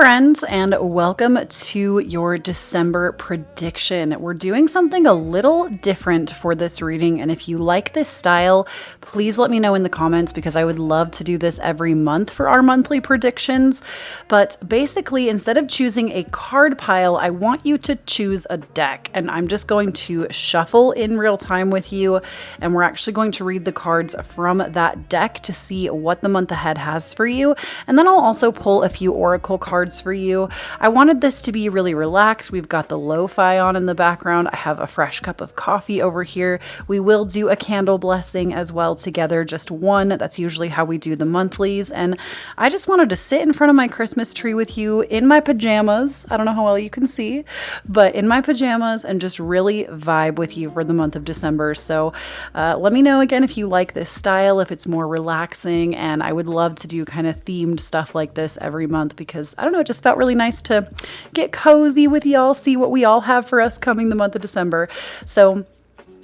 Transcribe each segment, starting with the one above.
friends, and welcome to your December prediction. We're doing something a little different for this reading, and if you like this style, please let me know in the comments because I would love to do this every month for our monthly predictions. But basically, instead of choosing a card pile, I want you to choose a deck, and I'm just going to shuffle in real time with you, and we're actually going to read the cards from that deck to see what the month ahead has for you, and then I'll also pull a few oracle cards for you. I wanted this to be really relaxed. We've got the lo-fi on in the background. I have a fresh cup of coffee over here. We will do a candle blessing as well together, just one. That's usually how we do the monthlies. And I just wanted to sit in front of my Christmas tree with you in my pajamas. I don't know how well you can see, but in my pajamas, and just really vibe with you for the month of December. So let me know again if you like this style, if it's more relaxing, and I would love to do kind of themed stuff like this every month because I don't know, it just felt really nice to get cozy with y'all, see what we all have for us coming the month of December. So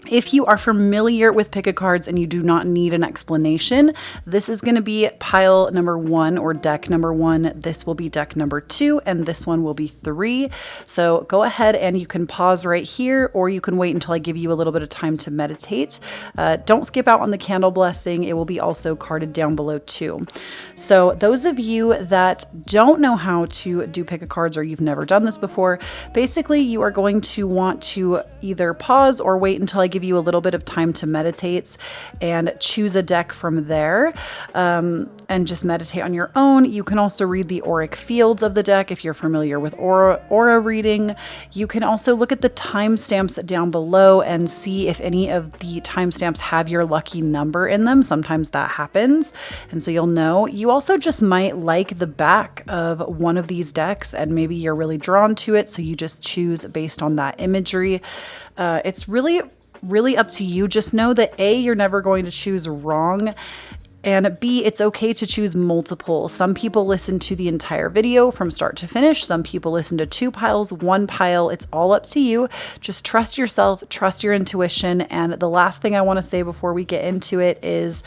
if you are familiar with pick a cards and you do not need an explanation, this is going to be pile number 1 or deck number 1. This will be deck number 2, and this one will be 3. So go ahead and you can pause right here, or you can wait until I give you a little bit of time to meditate. Don't skip out on the candle blessing. It will be also carded down below too. So those of you that don't know how to do pick a cards, or you've never done this before, basically you are going to want to either pause or wait until I give you a little bit of time to meditate and choose a deck from there, and just meditate on your own. You can also read the auric fields of the deck if you're familiar with aura reading. You can also look at the timestamps down below and see if any of the timestamps have your lucky number in them. Sometimes that happens, and so you'll know. You also just might like the back of one of these decks, and maybe you're really drawn to it, so you just choose based on that imagery. It's really up to you. Just know that A, you're never going to choose wrong, and B, it's okay to choose multiple. Some people listen to the entire video from start to finish. Some people listen to 2 piles, 1 pile. It's all up to you. Just trust yourself, trust your intuition. And the last thing I want to say before we get into it is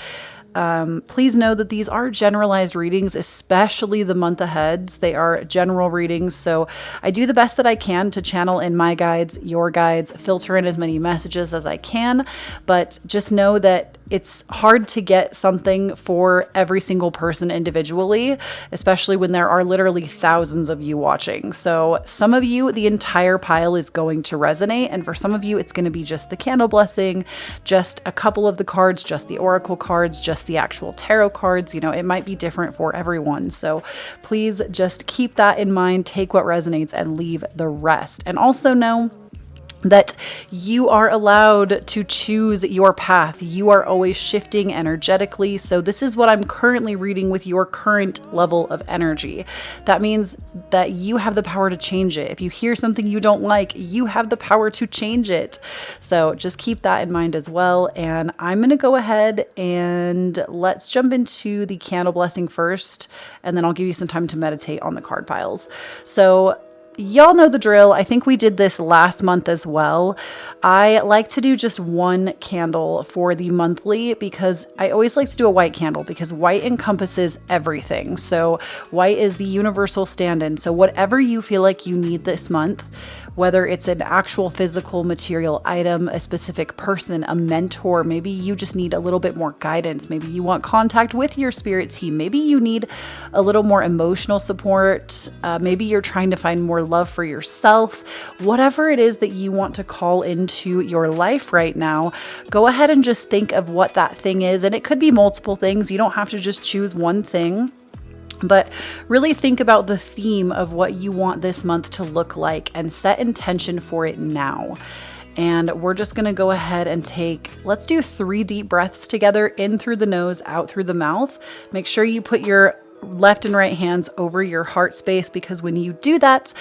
please know that these are generalized readings, especially the month aheads. They are general readings, so I do the best that I can to channel in my guides, your guides, filter in as many messages as I can, but just know that it's hard to get something for every single person individually, especially when there are literally thousands of you watching. So some of you, the entire pile is going to resonate, and for some of you, it's going to be just the candle blessing, just a couple of the cards, just the oracle cards, just the actual tarot cards. You know, it might be different for everyone. So please just keep that in mind, take what resonates and leave the rest. And also know that you are allowed to choose your path. You are always shifting energetically. So this is what I'm currently reading with your current level of energy. That means that you have the power to change it. If you hear something you don't like, you have the power to change it. So just keep that in mind as well. And I'm going to go ahead and let's jump into the candle blessing first, and then I'll give you some time to meditate on the card piles. So y'all know the drill. I think we did this last month as well. I like to do just one candle for the monthly because I always like to do a white candle because white encompasses everything. So white is the universal stand-in. So whatever you feel like you need this month, whether it's an actual physical material item, a specific person, a mentor, maybe you just need a little bit more guidance. Maybe you want contact with your spirit team. Maybe you need a little more emotional support. Maybe you're trying to find more love for yourself. Whatever it is that you want to call into your life right now, go ahead and just think of what that thing is. And it could be multiple things. You don't have to just choose one thing. But really think about the theme of what you want this month to look like and set intention for it now. And we're just going to go ahead and let's do 3 deep breaths together, in through the nose, out through the mouth. Make sure you put your left and right hands over your heart space, because when you do that,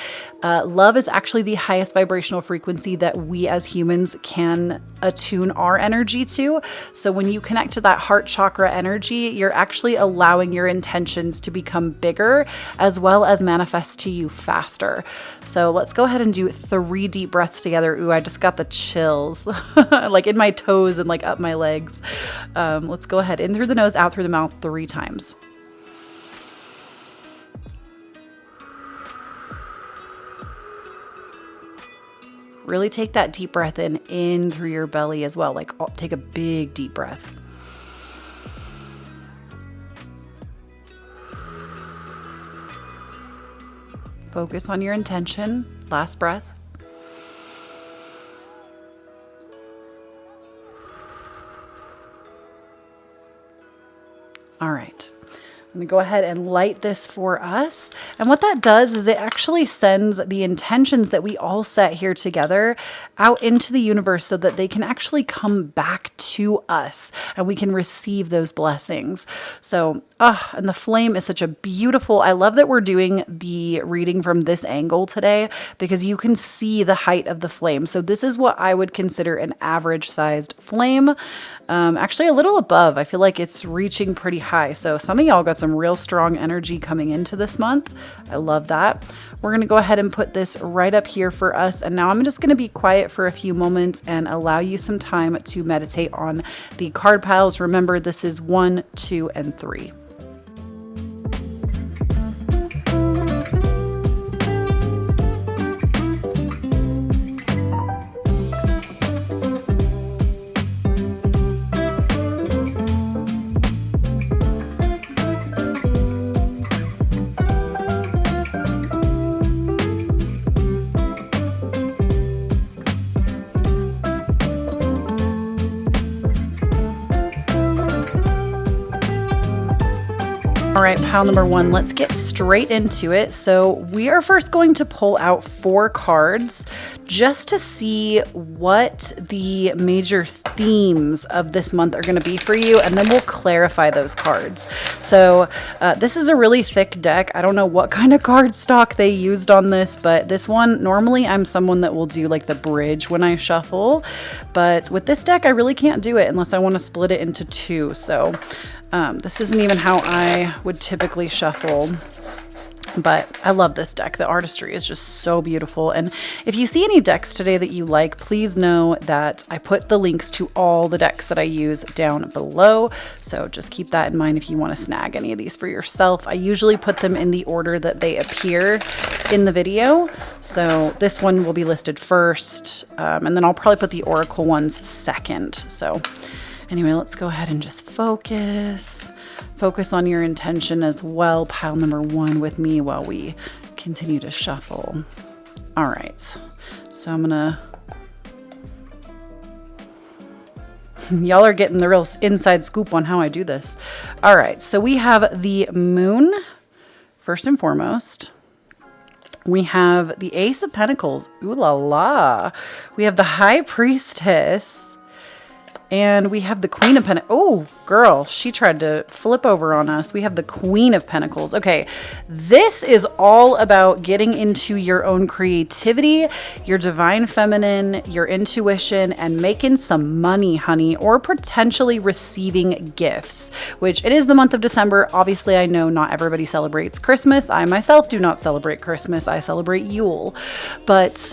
love is actually the highest vibrational frequency that we as humans can attune our energy to. So when you connect to that heart chakra energy, you're actually allowing your intentions to become bigger as well as manifest to you faster. So let's go ahead and do 3 deep breaths together. Ooh, I just got the chills like in my toes and like up my legs. Let's go ahead, in through the nose, out through the mouth 3 times. really take that deep breath in through your belly as well. Like take a big deep breath. Focus on your intention. Last breath. All right. I'm going to go ahead and light this for us. And what that does is it actually sends the intentions that we all set here together out into the universe so that they can actually come back to us and we can receive those blessings. So, and the flame is such a beautiful, I love that we're doing the reading from this angle today because you can see the height of the flame. So this is what I would consider an average sized flame. Actually a little above. I feel like it's reaching pretty high. So some of y'all got some real strong energy coming into this month. I love that. We're going to go ahead and put this right up here for us. And now I'm just going to be quiet for a few moments and allow you some time to meditate on the card piles. Remember, this is 1, 2, and 3. All right, pile number 1, let's get straight into it. So we are first going to pull out 4 cards just to see what the major themes of this month are going to be for you, and then we'll clarify those cards. So this is a really thick deck. I don't know what kind of card stock they used on this, but this one, normally I'm someone that will do like the bridge when I shuffle, but with this deck, I really can't do it unless I want to split it into 2. So this isn't even how I would typically shuffle, but I love this deck. The artistry is just so beautiful. And if you see any decks today that you like, please know that I put the links to all the decks that I use down below. So just keep that in mind if you want to snag any of these for yourself. I usually put them in the order that they appear in the video. So this one will be listed first, and then I'll probably put the Oracle ones second. So anyway, let's go ahead and just focus. Focus on your intention as well. Pile number 1 with me while we continue to shuffle. All right. So I'm gonna, y'all are getting the real inside scoop on how I do this. All right. So we have the moon first and foremost. We have the Ace of Pentacles. Ooh la la. We have the High Priestess. And we have the Queen of Pentacles. Oh, girl, she tried to flip over on us. We have the Queen of Pentacles. Okay, this is all about getting into your own creativity, your divine feminine, your intuition, and making some money, honey, or potentially receiving gifts, which it is the month of December. Obviously, I know not everybody celebrates Christmas. I myself do not celebrate Christmas. I celebrate Yule. But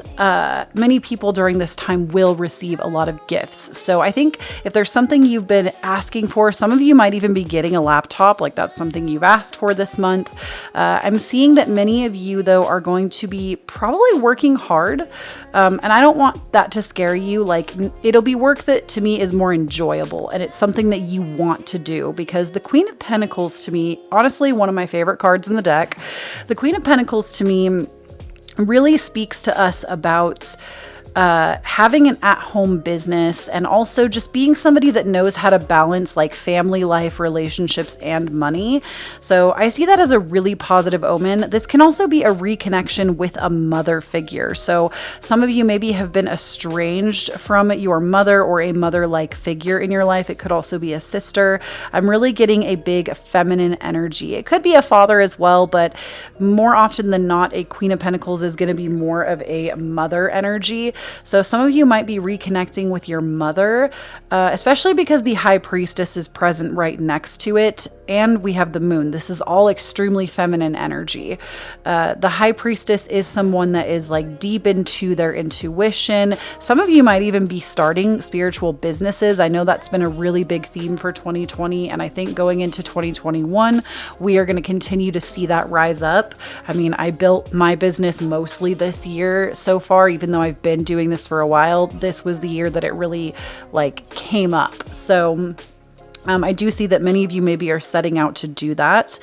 many people during this time will receive a lot of gifts. So I think if there's something you've been asking for, some of you might even be getting a laptop, like that's something you've asked for this month. I'm seeing that many of you, though, are going to be probably working hard. And I don't want that to scare you. Like, it'll be work that to me is more enjoyable, and it's something that you want to do, because the Queen of Pentacles, to me, honestly, one of my favorite cards in the deck. The Queen of Pentacles, to me, really speaks to us about having an at-home business, and also just being somebody that knows how to balance like family life, relationships, and money. So I see that as a really positive omen. This can also be a reconnection with a mother figure. So some of you maybe have been estranged from your mother or a mother-like figure in your life. It could also be a sister. I'm really getting a big feminine energy. It could be a father as well, but more often than not, a Queen of Pentacles is going to be more of a mother energy. So some of you might be reconnecting with your mother, especially because the High Priestess is present right next to it. and we have the moon. This is all extremely feminine energy. The high priestess is someone that is like deep into their intuition. Some of you might even be starting spiritual businesses. I know that's been a really big theme for 2020. And I think going into 2021, we are going to continue to see that rise up. I mean, I built my business mostly this year so far, even though I've been doing this for a while. This was the year that it really like came up. So I do see that many of you maybe are setting out to do that.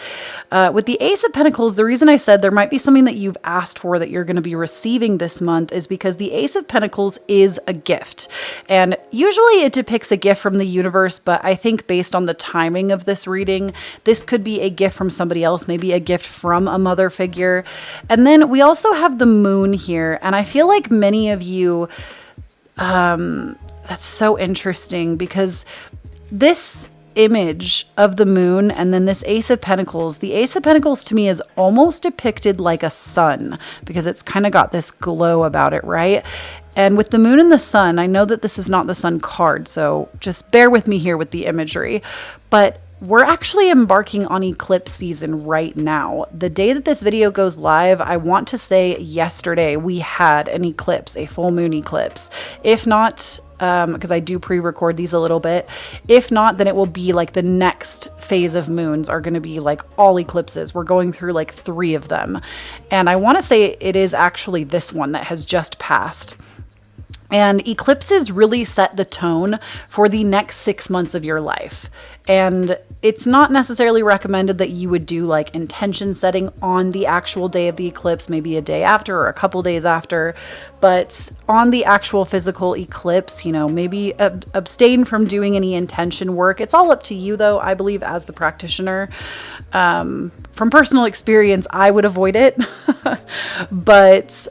With the Ace of Pentacles, the reason I said there might be something that you've asked for that you're going to be receiving this month is because the Ace of Pentacles is a gift. And usually it depicts a gift from the universe, but I think based on the timing of this reading, this could be a gift from somebody else, maybe a gift from a mother figure. And then we also have the moon here. And I feel like many of you, that's so interesting because this image of the moon and then this Ace of Pentacles, the Ace of Pentacles to me is almost depicted like a sun because it's kind of got this glow about it, right? And with the moon and the sun, I know that this is not the sun card, so just bear with me here with the imagery, but we're actually embarking on eclipse season right now. The day that this video goes live, I want to say yesterday we had an eclipse, a full moon eclipse. If not, because I do pre-record these a little bit. If not, then it will be like the next phase of moons are going to be like all eclipses. We're going through like 3 of them. And I want to say it is actually this one that has just passed. And eclipses really set the tone for the next 6 months of your life. And it's not necessarily recommended that you would do like intention setting on the actual day of the eclipse, maybe a day after or a couple days after. But on the actual physical eclipse, you know, maybe abstain from doing any intention work. It's all up to you though, I believe, as the practitioner. From personal experience, I would avoid it. But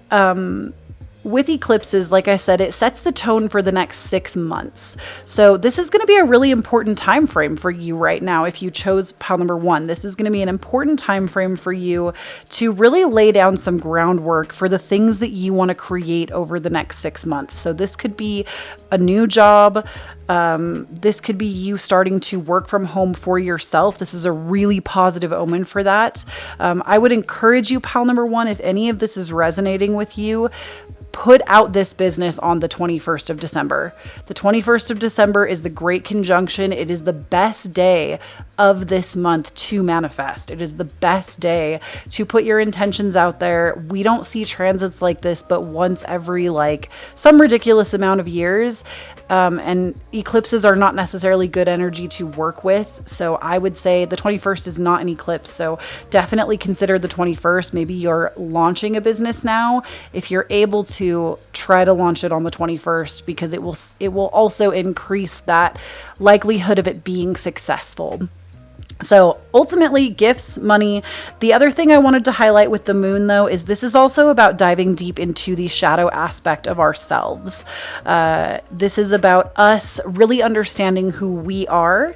with eclipses, like I said, it sets the tone for the next 6 months. So this is going to be a really important time frame for you right now. If you chose pile number 1, this is going to be an important time frame for you to really lay down some groundwork for the things that you want to create over the next 6 months. So this could be a new job. This could be you starting to work from home for yourself. This is a really positive omen for that. I would encourage you, pile number 1, if any of this is resonating with you, put out this business on the 21st of December. The 21st of December is the great conjunction. It is the best day of this month to manifest. It is the best day to put your intentions out there. We don't see transits like this, but once every like some ridiculous amount of years. And eclipses are not necessarily good energy to work with. So I would say the 21st is not an eclipse. So definitely consider the 21st. Maybe you're launching a business now. If you're able to try to launch it on the 21st, because it will also increase that likelihood of it being successful. So ultimately, gifts, money. The other thing I wanted to highlight with the moon, though, is this is also about diving deep into the shadow aspect of ourselves. This is about us really understanding who we are.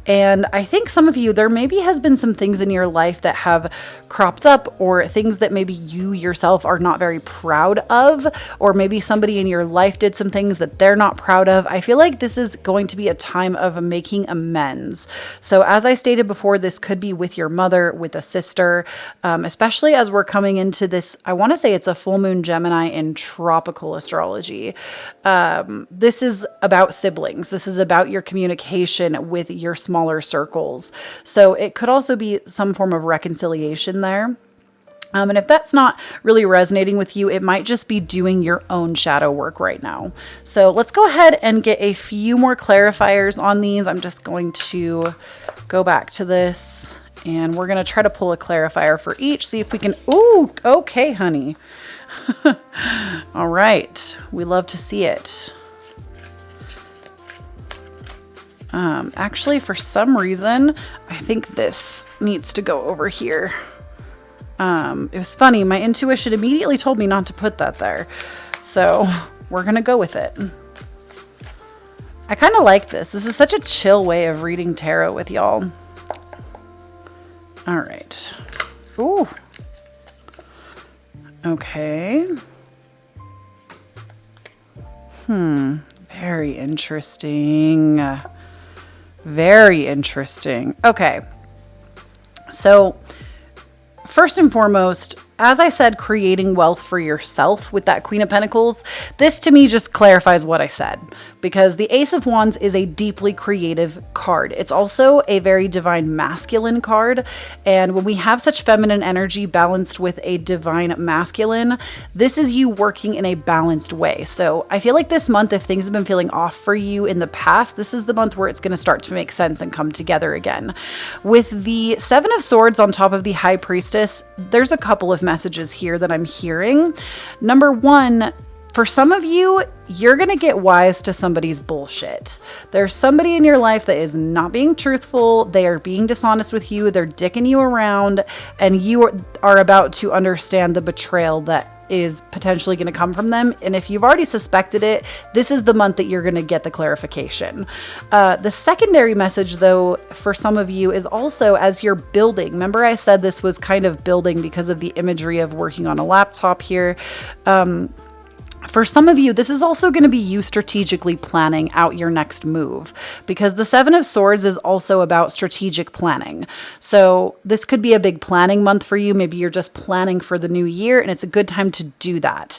And I think some of you, there maybe has been some things in your life that have cropped up, or things that maybe you yourself are not very proud of, or maybe somebody in your life did some things that they're not proud of. I feel like this is going to be a time of making amends. So as I stated before, this could be with your mother, with a sister, especially as we're coming into this, I want to say it's a full moon Gemini in tropical astrology. This is about siblings. This is about your communication with your smaller circles. So it could also be some form of reconciliation there. And if that's not really resonating with you, it might just be doing your own shadow work right now. So let's go ahead and get a few more clarifiers on these. I'm just going to go back to this, and we're going to try to pull a clarifier for each, see if we can, ooh, okay, honey. All right. We love to see it. Actually, for some reason, I think this needs to go over here. It was funny. My intuition immediately told me not to put that there. So we're going to go with it. I kind of like this. This is such a chill way of reading tarot with y'all. All right. Ooh. Okay. Very interesting. Very interesting. Okay. So first and foremost, as I said, creating wealth for yourself with that Queen of Pentacles, this to me just clarifies what I said, because the Ace of Wands is a deeply creative card. It's also a very divine masculine card. And when we have such feminine energy balanced with a divine masculine, this is you working in a balanced way. So I feel like this month, if things have been feeling off for you in the past, this is the month where it's going to start to make sense and come together again. With the Seven of Swords on top of the High Priestess, there's a couple of messages here that I'm hearing. Number one, for some of you, you're going to get wise to somebody's bullshit. There's somebody in your life that is not being truthful. They are being dishonest with you. They're dicking you around, and you are about to understand the betrayal that is potentially going to come from them. And if you've already suspected it, this is the month that you're going to get the clarification. The secondary message, though, for some of you is also as you're building. Remember I said this was kind of building because of the imagery of working on a laptop here. For some of you, this is also going to be you strategically planning out your next move, because the Seven of Swords is also about strategic planning. So this could be a big planning month for you. Maybe you're just planning for the new year, and it's a good time to do that.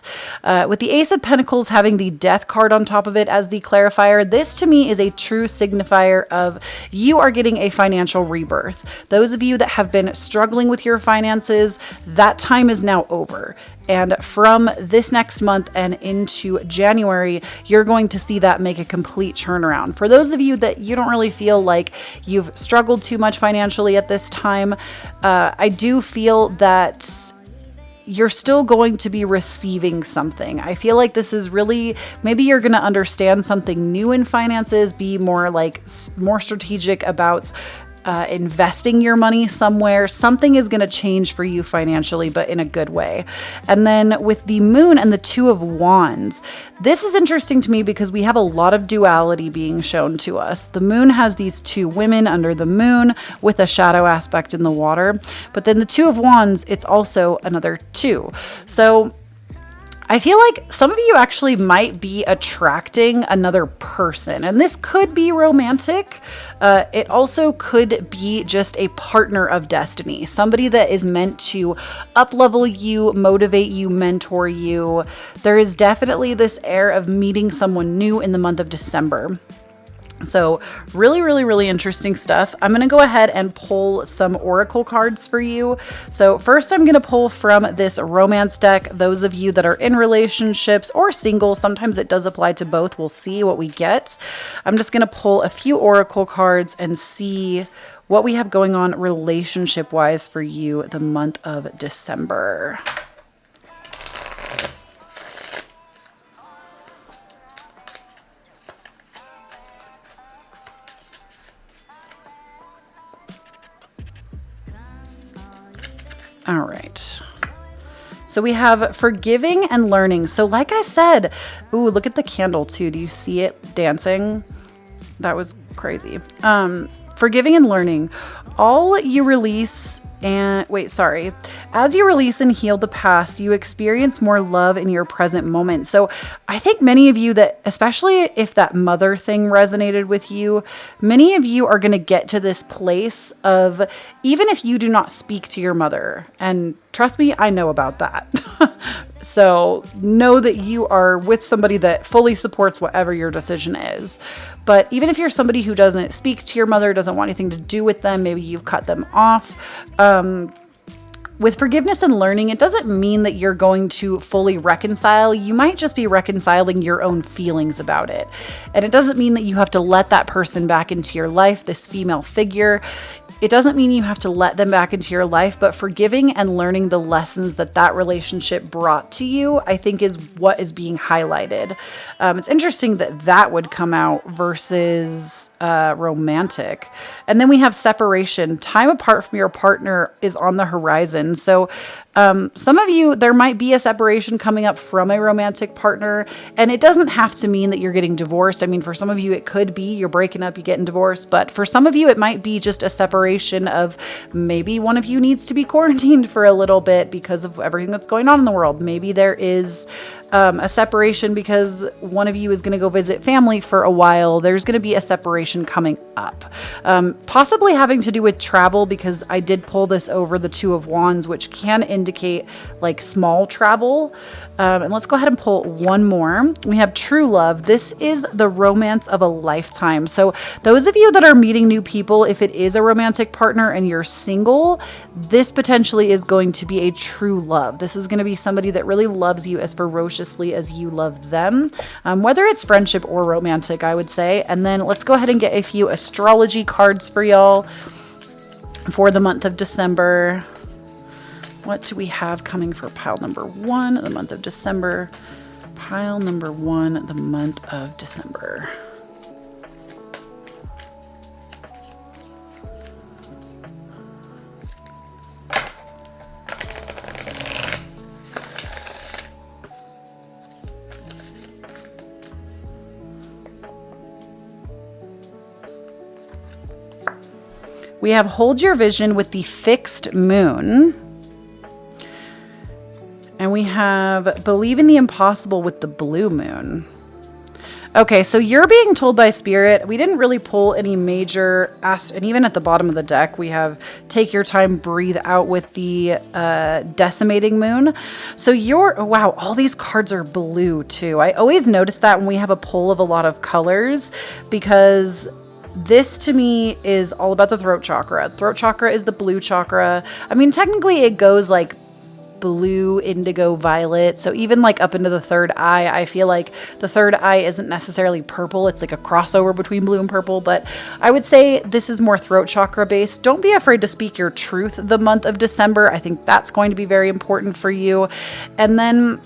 With the Ace of Pentacles having the Death card on top of it as the clarifier, this to me is a true signifier of you are getting a financial rebirth. Those of you that have been struggling with your finances, that time is now over. And from this next month and into January, you're going to see that make a complete turnaround. For those of you that you don't really feel like you've struggled too much financially at this time, I do feel that you're still going to be receiving something. I feel like this is really, maybe you're going to understand something new in finances, be more strategic about investing your money somewhere. Something is going to change for you financially, but in a good way. And then with the Moon and the Two of Wands, this is interesting to me because we have a lot of duality being shown to us. The Moon has these two women under the moon with a shadow aspect in the water, but then the Two of Wands, it's also another two. So I feel like some of you actually might be attracting another person, and this could be romantic. It also could be just a partner of destiny, somebody that is meant to up-level you, motivate you, mentor you. There is definitely this air of meeting someone new in the month of December. So really, really, really interesting stuff. I'm going to go ahead and pull some oracle cards for you. So first I'm going to pull from this romance deck. Those of you that are in relationships or single, sometimes it does apply to both. We'll see what we get. I'm just going to pull a few oracle cards and see what we have going on relationship-wise for you the month of December. All right. So we have forgiving and learning. So like I said, ooh, look at the candle too. Do you see it dancing? That was crazy. Forgiving and learning. All you release as you release and heal the past, you experience more love in your present moment. So I think many of you that, especially if that mother thing resonated with you, many of you are going to get to this place of, even if you do not speak to your mother, and trust me, I know about that. So know that you are with somebody that fully supports whatever your decision is. But even if you're somebody who doesn't speak to your mother, doesn't want anything to do with them, maybe you've cut them off. With forgiveness and learning, it doesn't mean that you're going to fully reconcile. You might just be reconciling your own feelings about it. And it doesn't mean that you have to let that person back into your life, this female figure. It doesn't mean you have to let them back into your life, but forgiving and learning the lessons that that relationship brought to you, I think is what is being highlighted. It's interesting that that would come out versus romantic. And then we have separation. Time apart from your partner is on the horizon. So Some of you, there might be a separation coming up from a romantic partner, and it doesn't have to mean that you're getting divorced. I mean, for some of you, it could be you're breaking up, you're getting divorced, but for some of you, it might be just a separation of maybe one of you needs to be quarantined for a little bit because of everything that's going on in the world. Maybe there is a separation because one of you is going to go visit family for a while. There's going to be a separation coming up, possibly having to do with travel, because I did pull this over the Two of Wands, which can indicate like small travel. And let's go ahead and pull one more. We have true love. This is the romance of a lifetime. So those of you that are meeting new people, if it is a romantic partner and you're single, this potentially is going to be a true love. This is going to be somebody that really loves you as ferociously as you love them, whether it's friendship or romantic, I would say. And then let's go ahead and get a few astrology cards for y'all for the month of December. What do we have coming for pile number 1, the month of December? Pile number 1, the month of December. We have hold your vision with the fixed moon. And we have believe in the impossible with the blue moon. Okay, so you're being told by Spirit. We didn't really pull any major, and even at the bottom of the deck, we have take your time, breathe out with the decimating moon. So wow, all these cards are blue too. I always notice that when we have a pull of a lot of colors, because this to me is all about the throat chakra. Throat chakra is the blue chakra. I mean, technically it goes like blue, indigo, violet. So even like up into the third eye, I feel like the third eye isn't necessarily purple. It's like a crossover between blue and purple, but I would say this is more throat chakra based. Don't be afraid to speak your truth the month of December. I think that's going to be very important for you. And then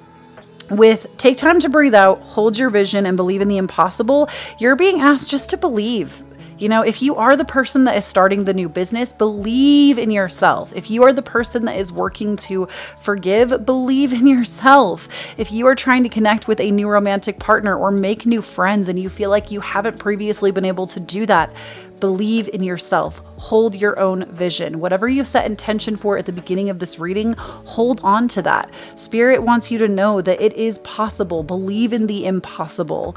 with take time to breathe out, hold your vision, and believe in the impossible, you're being asked just to believe. You know, if you are the person that is starting the new business, believe in yourself. If you are the person that is working to forgive, believe in yourself. If you are trying to connect with a new romantic partner or make new friends and you feel like you haven't previously been able to do that, believe in yourself. Hold your own vision. Whatever you set intention for at the beginning of this reading, hold on to that. Spirit wants you to know that it is possible. Believe in the impossible.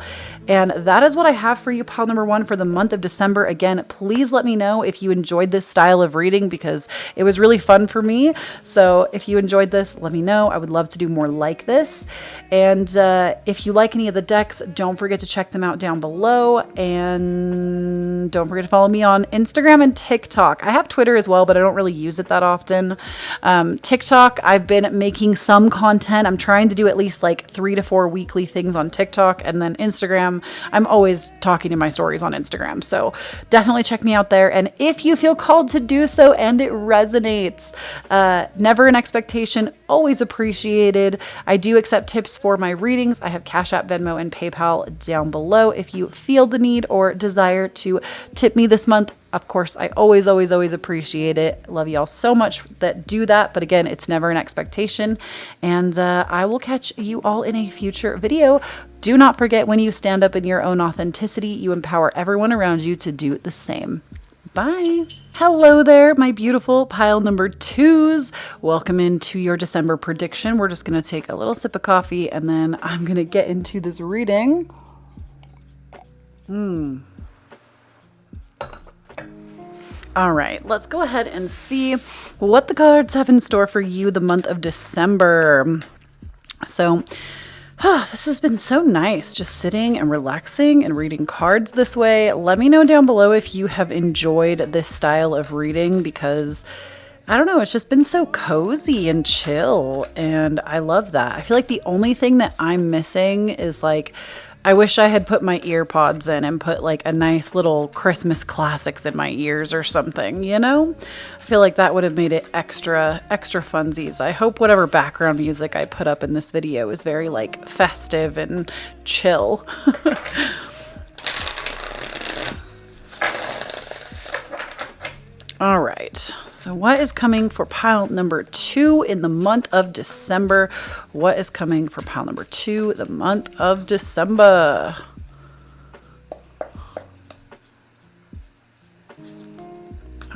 And that is what I have for you, pile number 1, for the month of December. Again, please let me know if you enjoyed this style of reading, because it was really fun for me. So if you enjoyed this, let me know. I would love to do more like this. And if you like any of the decks, don't forget to check them out down below. And don't forget to follow me on Instagram and TikTok. I have Twitter as well, but I don't really use it that often. TikTok, I've been making some content. I'm trying to do at least like 3 to 4 weekly things on TikTok. And then Instagram, I'm always talking in my stories on Instagram. So definitely check me out there. And if you feel called to do so and it resonates, never an expectation, always appreciated. I do accept tips for my readings. I have Cashapp, Venmo, and PayPal down below if you feel the need or desire to tip me this month. Of course, I always appreciate it. Love y'all so much that do that. But again, it's never an expectation. And I will catch you all in a future video. Do not forget, when you stand up in your own authenticity, you empower everyone around you to do the same. Bye. Hello there, my beautiful pile number 2s. Welcome into your December prediction. We're just going to take a little sip of coffee and then I'm going to get into this reading. All right, let's go ahead and see what the cards have in store for you the month of December. So, this has been so nice, just sitting and relaxing and reading cards this way. Let me know down below if you have enjoyed this style of reading, because I don't know, it's just been so cozy and chill, and I love that. I feel like the only thing that I'm missing is like, I wish I had put my ear pods in and put like a nice little Christmas classics in my ears or something, you know? I feel like that would have made it extra funsies. I hope whatever background music I put up in this video is very like festive and chill. All right. right. So what is coming for pile number 2 in the month of December? What is coming for pile number 2 the month of December?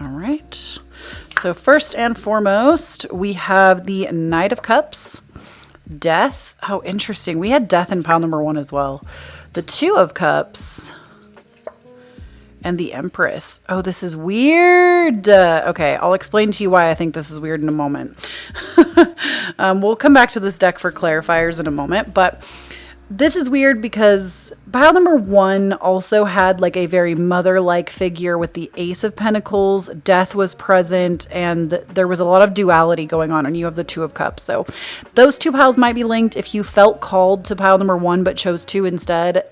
All right. So first and foremost, we have the Knight of Cups, Death. Oh, interesting. We had Death in pile number 1 as well. The Two of Cups, and the Empress. Oh, this is weird. Okay, I'll explain to you why I think this is weird in a moment. We'll come back to this deck for clarifiers in a moment, but this is weird because pile number 1 also had like a very mother-like figure with the Ace of Pentacles. Death was present, and there was a lot of duality going on, and you have the Two of Cups. So those 2 piles might be linked. If you felt called to pile number 1 but chose 2 instead,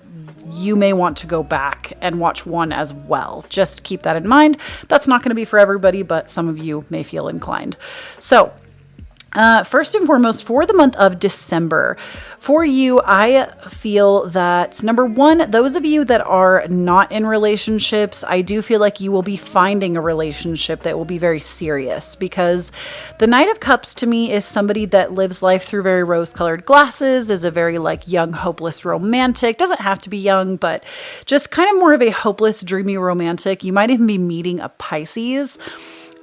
you may want to go back and watch 1 as well. Just keep that in mind. That's not going to be for everybody, but some of you may feel inclined. So first and foremost, for the month of December, for you, I feel that number 1, those of you that are not in relationships, I do feel like you will be finding a relationship that will be very serious, because the Knight of Cups to me is somebody that lives life through very rose-colored glasses, is a very like young, hopeless romantic. Doesn't have to be young, but just kind of more of a hopeless, dreamy romantic. You might even be meeting a Pisces.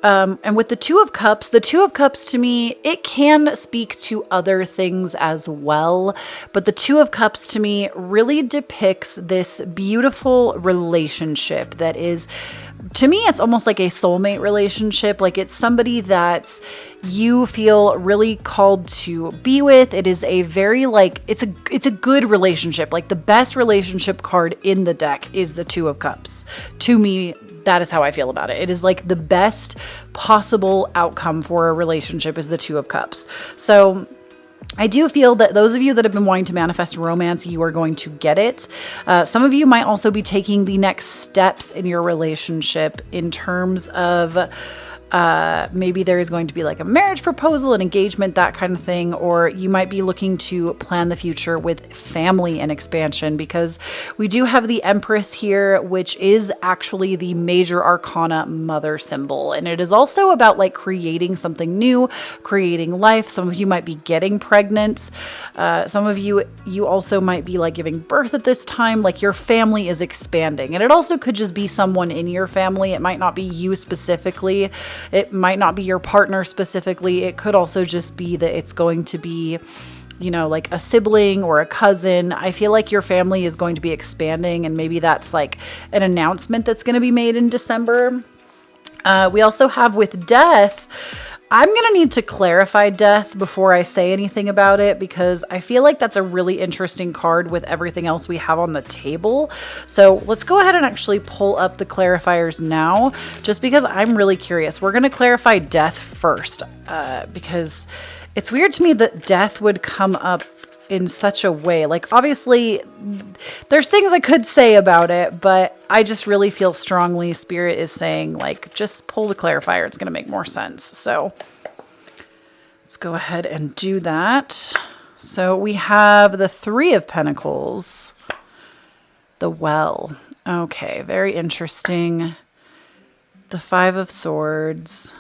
And with the Two of Cups to me, it can speak to other things as well. But the Two of Cups to me really depicts this beautiful relationship that is, to me, it's almost like a soulmate relationship. Like it's somebody that you feel really called to be with. It is a very like, it's a good relationship. Like the best relationship card in the deck is the Two of Cups. To me, that is how I feel about it. It is like the best possible outcome for a relationship is the Two of Cups. So I do feel that those of you that have been wanting to manifest romance, you are going to get it. Some of you might also be taking the next steps in your relationship in terms of maybe there is going to be like a marriage proposal, an engagement, that kind of thing, or you might be looking to plan the future with family and expansion, because we do have the Empress here, which is actually the major arcana mother symbol. And it is also about like creating something new, creating life. Some of you might be getting pregnant. Some of you also might be like giving birth at this time, like your family is expanding. And it also could just be someone in your family. It might not be you specifically. It might not be your partner specifically. It could also just be that it's going to be, you know, like a sibling or a cousin. I feel like your family is going to be expanding, and maybe that's like an announcement that's going to be made in December. We also have with Death. I'm going to need to clarify Death before I say anything about it, because I feel like that's a really interesting card with everything else we have on the table. So let's go ahead and actually pull up the clarifiers now, just because I'm really curious. We're going to clarify Death first, because it's weird to me that Death would come up in such a way. Like, obviously, there's things I could say about it, but I just really feel strongly Spirit is saying, like, just pull the clarifier. It's going to make more sense. So let's go ahead and do that. So we have the Three of Pentacles, the Well. Okay, very interesting. The Five of Swords,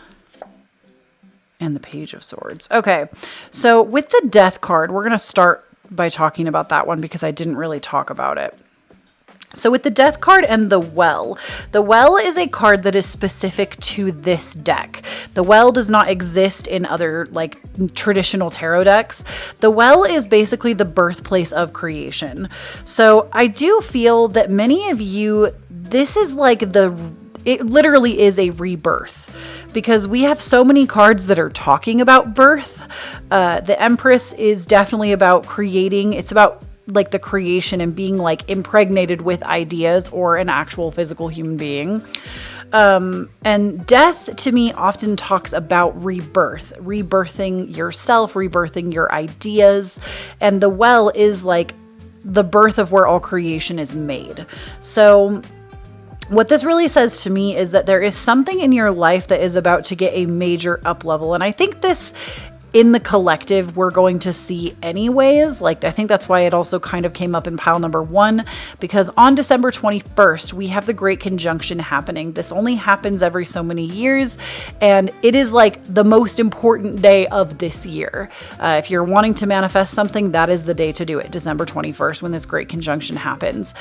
and the Page of Swords. Okay, so with the Death card, we're going to start by talking about that one because I didn't really talk about it. So with the Death card and the Well is a card that is specific to this deck. The Well does not exist in other like traditional tarot decks. The Well is basically the birthplace of creation. So I do feel that many of you, this is like it literally is a rebirth, because we have so many cards that are talking about birth. The Empress is definitely about creating. It's about like the creation and being like impregnated with ideas or an actual physical human being. And Death to me often talks about rebirth, rebirthing yourself, rebirthing your ideas. And the Well is like the birth of where all creation is made. So what this really says to me is that there is something in your life that is about to get a major up level. And I think this in the collective we're going to see anyways. Like, I think that's why it also kind of came up in pile number 1, because on December 21st, we have the Great Conjunction happening. This only happens every so many years, and it is like the most important day of this year. If you're wanting to manifest something, that is the day to do it, December 21st, when this Great Conjunction happens.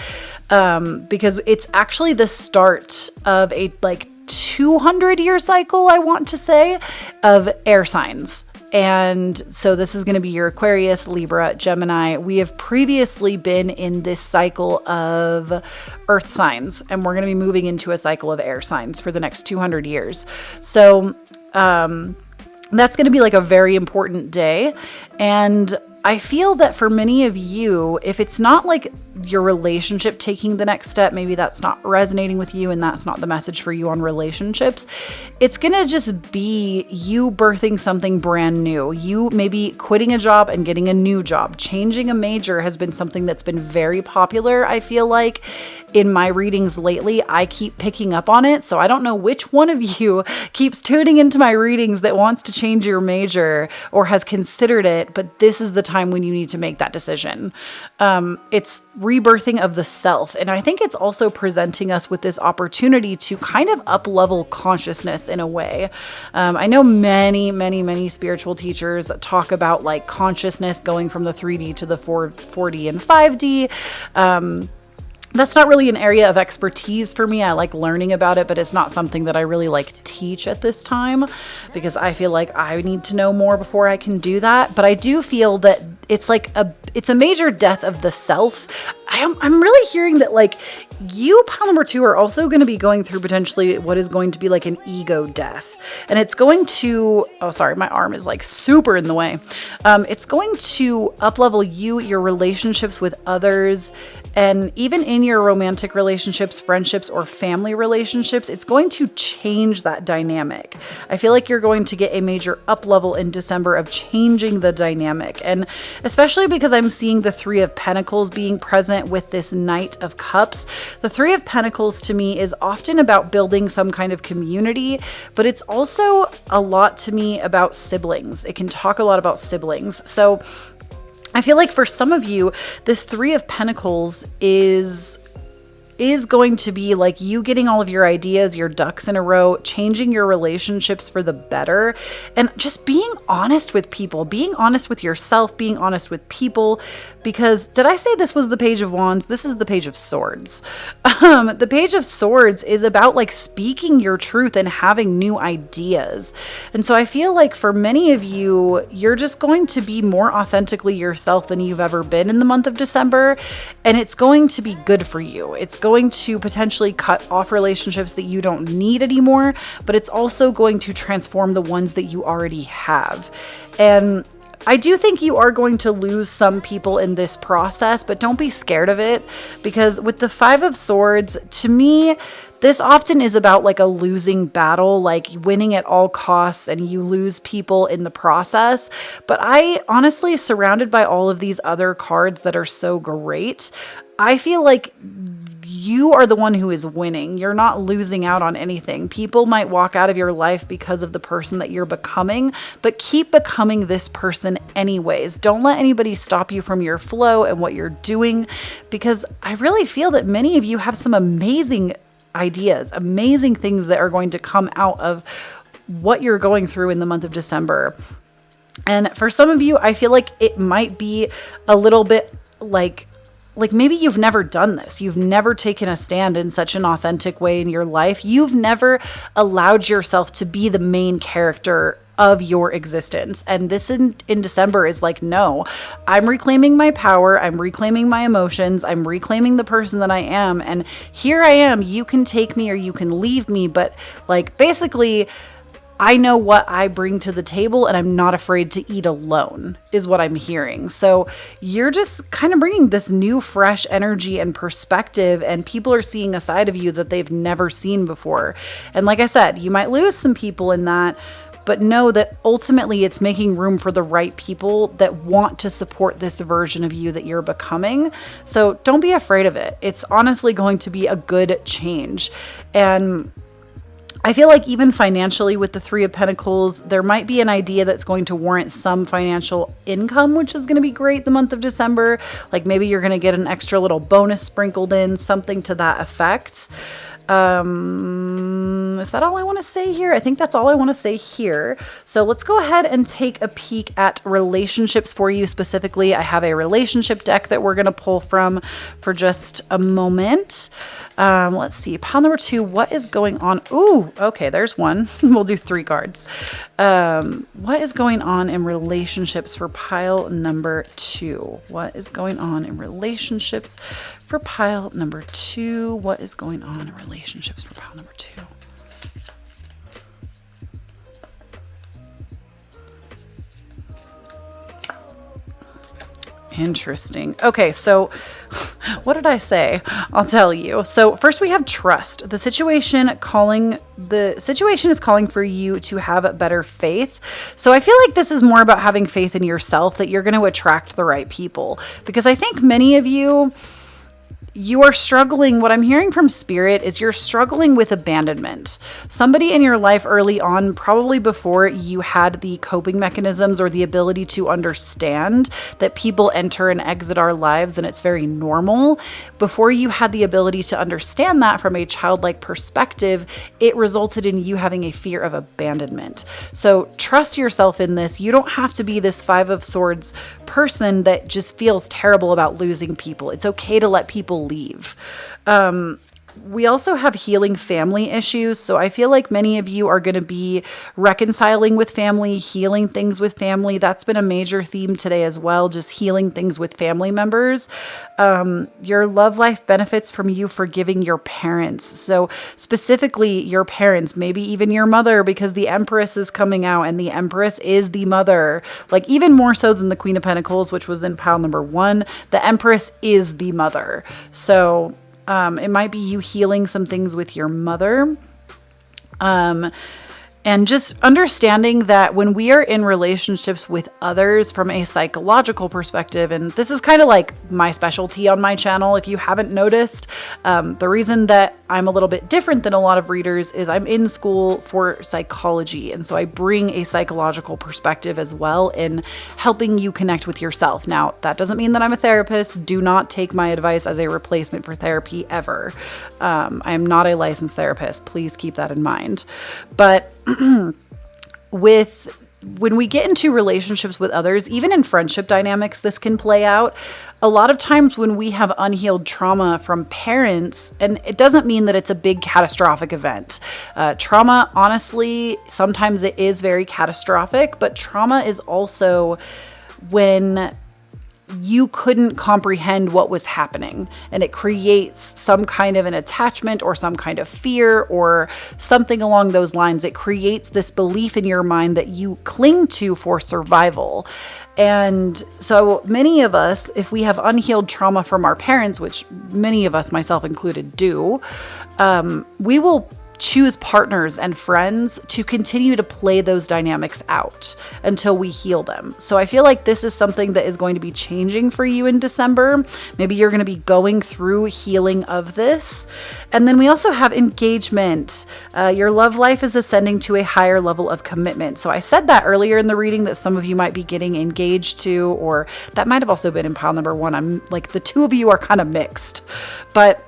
Because it's actually the start of a 200-year cycle, I want to say, of air signs. And so this is going to be your Aquarius, Libra, Gemini. We have previously been in this cycle of earth signs, and we're going to be moving into a cycle of air signs for the next 200 years. So that's going to be like a very important day. And I feel that for many of you, if it's not like your relationship taking the next step, maybe that's not resonating with you and that's not the message for you on relationships, it's going to just be you birthing something brand new. You maybe quitting a job and getting a new job. Changing a major has been something that's been very popular, I feel like, in my readings lately. I keep picking up on it. So I don't know which one of you keeps tuning into my readings that wants to change your major or has considered it, but this is the time when you need to make that decision. It's rebirthing of the self. And I think it's also presenting us with this opportunity to kind of up-level consciousness in a way. I know many spiritual teachers talk about like consciousness going from the 3D to the 4D and 5D. That's not really an area of expertise for me. I like learning about it, but it's not something that I really like teach at this time because I feel like I need to know more before I can do that. But I do feel that it's like it's a major death of the self. I'm really hearing that like you, pile number 2, are also going to be going through potentially what is going to be like an ego death. And it's going to, oh, sorry, my arm is like super in the way. It's going to up-level you, your relationships with others, and even in your romantic relationships, friendships, or family relationships, it's going to change that dynamic. I feel like you're going to get a major up-level in December of changing the dynamic. And especially because I'm seeing the 3 of Pentacles being present with this Knight of Cups. The 3 of Pentacles to me is often about building some kind of community, but it's also a lot to me about siblings. It can talk a lot about siblings. So I feel like for some of you, this 3 of Pentacles is going to be like you getting all of your ideas, your ducks in a row, changing your relationships for the better, and just being honest with people, being honest with yourself, being honest with people. Because did I say this was the Page of Wands? This is the Page of Swords. The Page of Swords is about like speaking your truth and having new ideas. And so I feel like for many of you, you're just going to be more authentically yourself than you've ever been in the month of December. And it's going to be good for you. It's going to potentially cut off relationships that you don't need anymore, but it's also going to transform the ones that you already have. And I do think you are going to lose some people in this process, but don't be scared of it, because with the 5 of Swords, to me, this often is about like a losing battle, like winning at all costs, and you lose people in the process. But I honestly, surrounded by all of these other cards that are so great, I feel like you are the one who is winning. You're not losing out on anything. People might walk out of your life because of the person that you're becoming, but keep becoming this person anyways. Don't let anybody stop you from your flow and what you're doing, because I really feel that many of you have some amazing ideas, amazing things that are going to come out of what you're going through in the month of December. And for some of you, I feel like it might be a little bit like maybe you've never done this. You've never taken a stand in such an authentic way in your life. You've never allowed yourself to be the main character of your existence. And this in December is like, no, I'm reclaiming my power. I'm reclaiming my emotions. I'm reclaiming the person that I am. And here I am. You can take me or you can leave me. But like, basically, I know what I bring to the table and I'm not afraid to eat alone is what I'm hearing. So you're just kind of bringing this new fresh energy and perspective, and people are seeing a side of you that they've never seen before. And like I said, you might lose some people in that, but know that ultimately it's making room for the right people that want to support this version of you that you're becoming. So don't be afraid of it. It's honestly going to be a good change. And I feel like even financially with the Three of Pentacles, there might be an idea that's going to warrant some financial income, which is going to be great the month of December. Like maybe you're going to get an extra little bonus sprinkled in, something to that effect. Is that all I want to say here? I think that's all I want to say here. So let's go ahead and take a peek at relationships for you specifically. I have a relationship deck that we're going to pull from for just a moment. Let's see. Pile number 2. What is going on? Ooh, okay, there's one. We'll do 3 cards. What is going on in relationships for pile number 2? What is going on in relationships for pile number 2? What is going on in relationships for pile number 2? Interesting. Okay, so what did I say? I'll tell you. So first we have trust. The situation is calling for you to have better faith. So I feel like this is more about having faith in yourself, that you're going to attract the right people. Because I think many of you are struggling. What I'm hearing from Spirit is you're struggling with abandonment. Somebody in your life early on, probably before you had the coping mechanisms or the ability to understand that people enter and exit our lives and it's very normal. Before you had the ability to understand that from a childlike perspective, it resulted in you having a fear of abandonment. So trust yourself in this. You don't have to be this 5 of Swords person that just feels terrible about losing people. It's okay to let people leave. We also have healing family issues. So I feel like many of you are going to be reconciling with family, healing things with family. That's been a major theme today as well, just healing things with family members. Your love life benefits from you forgiving your parents. So specifically your parents, maybe even your mother, because the Empress is coming out and the Empress is the mother. Like even more so than the Queen of Pentacles, which was in pile number 1, the Empress is the mother. So it might be you healing some things with your mother. And just understanding that when we are in relationships with others from a psychological perspective, and this is kind of like my specialty on my channel, if you haven't noticed, the reason that I'm a little bit different than a lot of readers is I'm in school for psychology. And so I bring a psychological perspective as well in helping you connect with yourself. Now, that doesn't mean that I'm a therapist. Do not take my advice as a replacement for therapy ever. I am not a licensed therapist. Please keep that in mind. But when we get into relationships with others, even in friendship dynamics, this can play out. A lot of times when we have unhealed trauma from parents, and it doesn't mean that it's a big catastrophic event. Trauma, honestly, sometimes it is very catastrophic, but trauma is also when you couldn't comprehend what was happening, and it creates some kind of an attachment or some kind of fear or something along those lines. It creates this belief in your mind that you cling to for survival. And so many of us, if we have unhealed trauma from our parents, which many of us, myself included, do, we will choose partners and friends to continue to play those dynamics out until we heal them. So I feel like this is something that is going to be changing for you in December. Maybe you're going to be going through healing of this. And then we also have engagement. Your love life is ascending to a higher level of commitment. So I said that earlier in the reading that some of you might be getting engaged to, or that might have also been in pile number 1. I'm like, the two of you are kind of mixed, but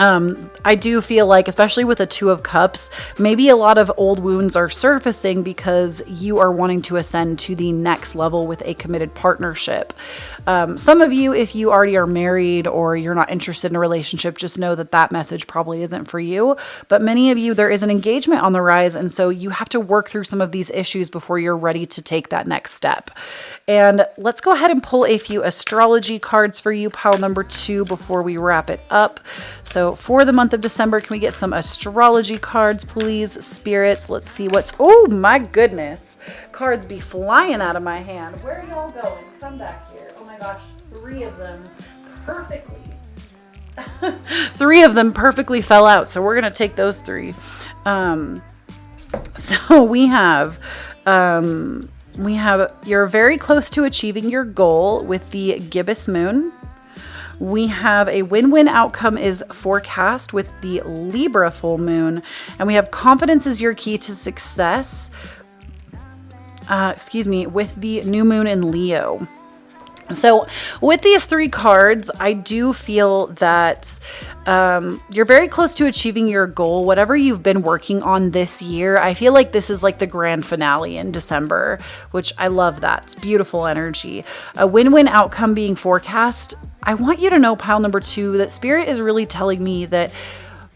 I do feel like, especially with the 2 of Cups, maybe a lot of old wounds are surfacing because you are wanting to ascend to the next level with a committed partnership. Some of you, if you already are married or you're not interested in a relationship, just know that that message probably isn't for you. But many of you, there is an engagement on the rise. And so you have to work through some of these issues before you're ready to take that next step. And let's go ahead and pull a few astrology cards for you, pile number 2, before we wrap it up. So for the month of December, can we get some astrology cards, please, spirits? Let's see what's, oh my goodness, cards be flying out of my hand. Where are y'all going? Come back here. Oh my gosh, 3 of them perfectly. 3 of them perfectly fell out. So we're going to take those 3. So we have you're very close to achieving your goal with the gibbous moon. We have a win-win outcome is forecast with the Libra full moon. And we have confidence is your key to success. With the new moon in Leo. So with these 3 cards, I do feel that you're very close to achieving your goal, whatever you've been working on this year. I feel like this is like the grand finale in December, which I love that. It's beautiful energy. A win-win outcome being forecast. I want you to know, pile number 2, that Spirit is really telling me that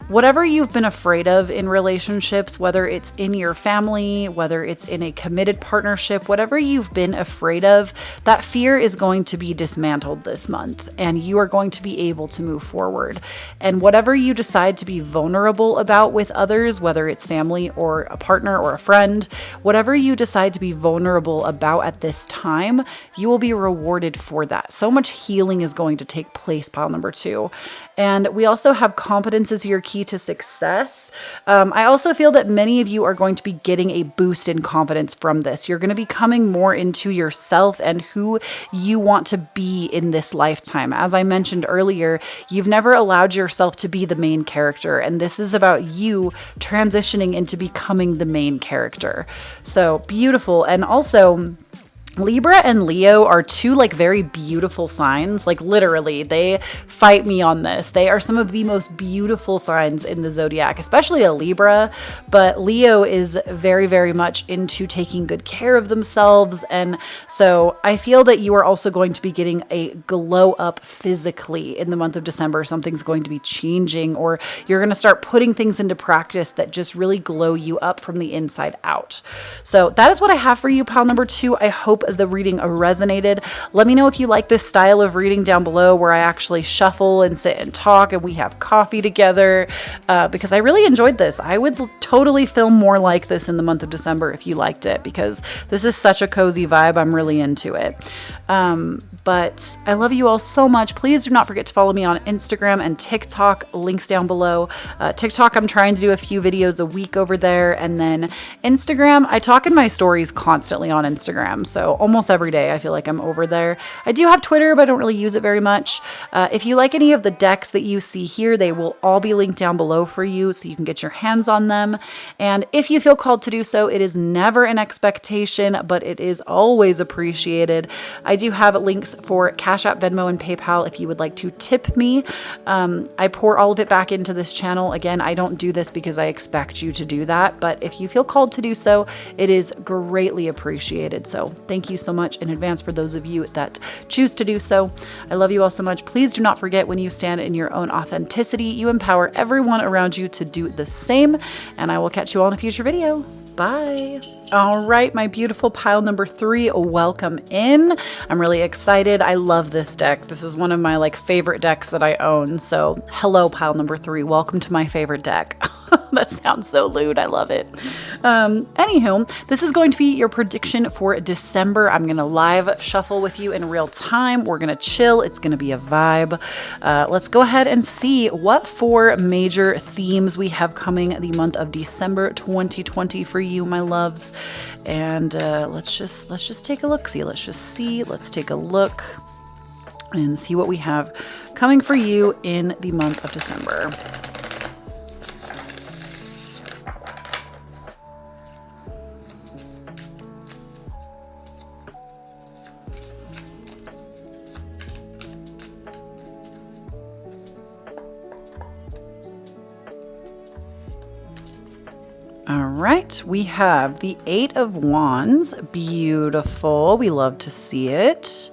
whatever you've been afraid of in relationships, whether it's in your family, whether it's in a committed partnership, whatever you've been afraid of, that fear is going to be dismantled this month and you are going to be able to move forward. And whatever you decide to be vulnerable about with others, whether it's family or a partner or a friend, whatever you decide to be vulnerable about at this time, you will be rewarded for that. So much healing is going to take place, pile number 2. And we also have confidence is your key to success. I also feel that many of you are going to be getting a boost in confidence from this. You're going to be coming more into yourself and who you want to be in this lifetime. As I mentioned earlier, you've never allowed yourself to be the main character. And this is about you transitioning into becoming the main character. So beautiful. And also, Libra and Leo are 2 like very beautiful signs. Like literally, they fight me on this. They are some of the most beautiful signs in the zodiac, especially a Libra. But Leo is very, very much into taking good care of themselves. And so I feel that you are also going to be getting a glow up physically in the month of December. Something's going to be changing, or you're going to start putting things into practice that just really glow you up from the inside out. So that is what I have for you, pile number 2. I hope the reading resonated. Let me know if you like this style of reading down below, where I actually shuffle and sit and talk and we have coffee together, because I really enjoyed this. I would totally film more like this in the month of December if you liked it, because this is such a cozy vibe. I'm really into it. But I love you all so much. Please do not forget to follow me on Instagram and TikTok, links down below. TikTok, I'm trying to do a few videos a week over there. And then Instagram, I talk in my stories constantly on Instagram. So almost every day I feel like I'm over there. I do have Twitter, but I don't really use it very much. If you like any of the decks that you see here, they will all be linked down below for you so you can get your hands on them. And if you feel called to do so, it is never an expectation, but it is always appreciated. I do have links for Cashapp, Venmo, and PayPal if you would like to tip me. I pour all of it back into this channel. Again, I don't do this because I expect you to do that, but if you feel called to do so, it is greatly appreciated. So thank you so much in advance for those of you that choose to do so. I love you all so much. Please do not forget, when you stand in your own authenticity, you empower everyone around you to do the same. And I will catch you all in a future video. Bye. All right, my beautiful pile number 3, welcome in. I'm really excited. I love this deck. This is one of my favorite decks that I own. So hello, pile number 3. Welcome to my favorite deck. That sounds so lewd. I love it. Anywho, this is going to be your prediction for December. I'm going to live shuffle with you in real time. We're going to chill. It's going to be a vibe. Let's go ahead and see what 4 major themes we have coming the month of December 2020 for you, my loves. And let's just take a look. Let's take a look and see what we have coming for you in the month of December. All right, we have the 8 of Wands. Beautiful. We love to see it.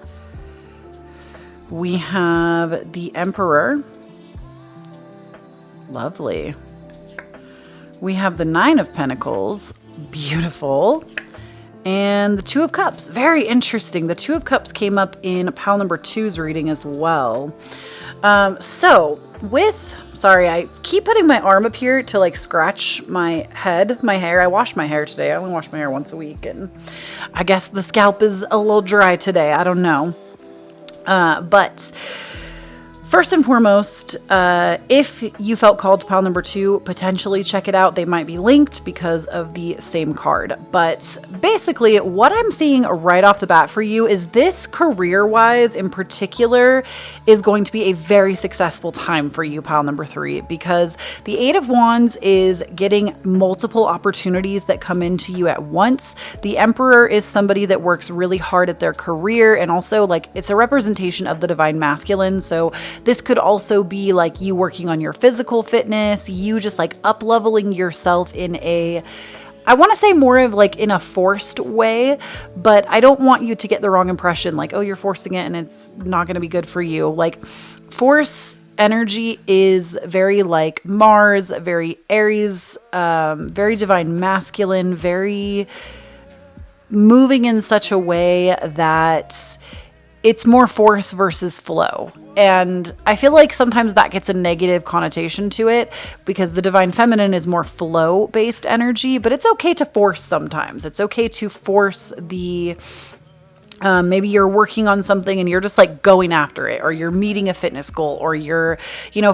We have the Emperor. Lovely. We have the 9 of Pentacles. Beautiful. And the 2 of Cups. Very interesting. The 2 of Cups came up in pile number 2's reading as well. Sorry, I keep putting my arm up here to scratch my hair. I washed my hair today. I only wash my hair once a week, and I guess the scalp is a little dry today. I don't know. But First and foremost, if you felt called to pile number 2, potentially check it out. They might be linked because of the same card. But basically, what I'm seeing right off the bat for you is this career-wise in particular is going to be a very successful time for you, pile number 3, because the Eight of Wands is getting multiple opportunities that come into you at once. The Emperor is somebody that works really hard at their career, and also like it's a representation of the divine masculine. So this could also be like you working on your physical fitness, you just like up leveling yourself in a, I want to say more of like in a forced way, but I don't want you to get the wrong impression like, oh, you're forcing it and it's not going to be good for you. Like force energy is very like Mars, very Aries, very divine masculine, very moving in such a way that it's more force versus flow. And I feel like sometimes that gets a negative connotation to it because the divine feminine is more flow based energy, but it's okay to force sometimes. It's okay to force the maybe you're working on something and you're just like going after it, or you're meeting a fitness goal, or you're,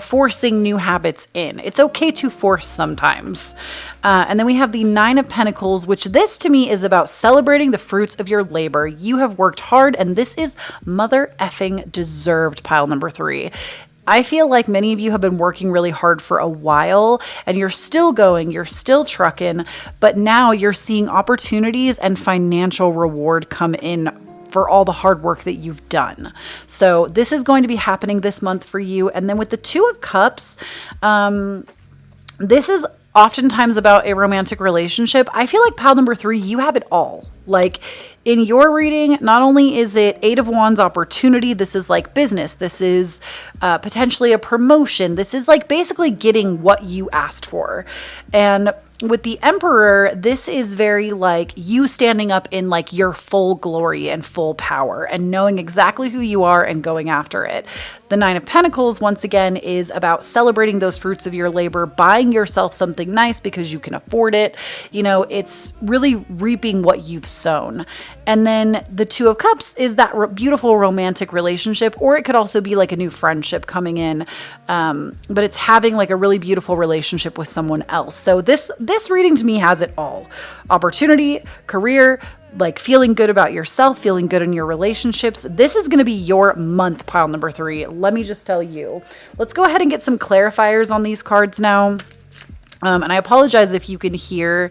forcing new habits in. It's okay to force sometimes. And then we have the Nine of Pentacles, which this to me is about celebrating the fruits of your labor. You have worked hard and this is mother effing deserved, pile number 3. I feel like many of you have been working really hard for a while and you're still going, you're still trucking, but now you're seeing opportunities and financial reward come in for all the hard work that you've done. So this is going to be happening this month for you. And then with the Two of Cups, this is oftentimes about a romantic relationship. I feel like pile number 3, you have it all. Like in your reading, not only is it Eight of Wands opportunity, this is like business. This is potentially a promotion. This is like basically getting what you asked for. And with the Emperor, this is very like you standing up in like your full glory and full power and knowing exactly who you are and going after it. The Nine of Pentacles, once again, is about celebrating those fruits of your labor, buying yourself something nice because you can afford it. It's really reaping what you've sown. And then the Two of Cups is that beautiful romantic relationship, or it could also be like a new friendship coming in. But it's having like a really beautiful relationship with someone else. So this reading to me has it all. Opportunity, career, like feeling good about yourself, feeling good in your relationships. This is going to be your month, pile number 3. Let me just tell you. Let's go ahead and get some clarifiers on these cards now. And I apologize if you can hear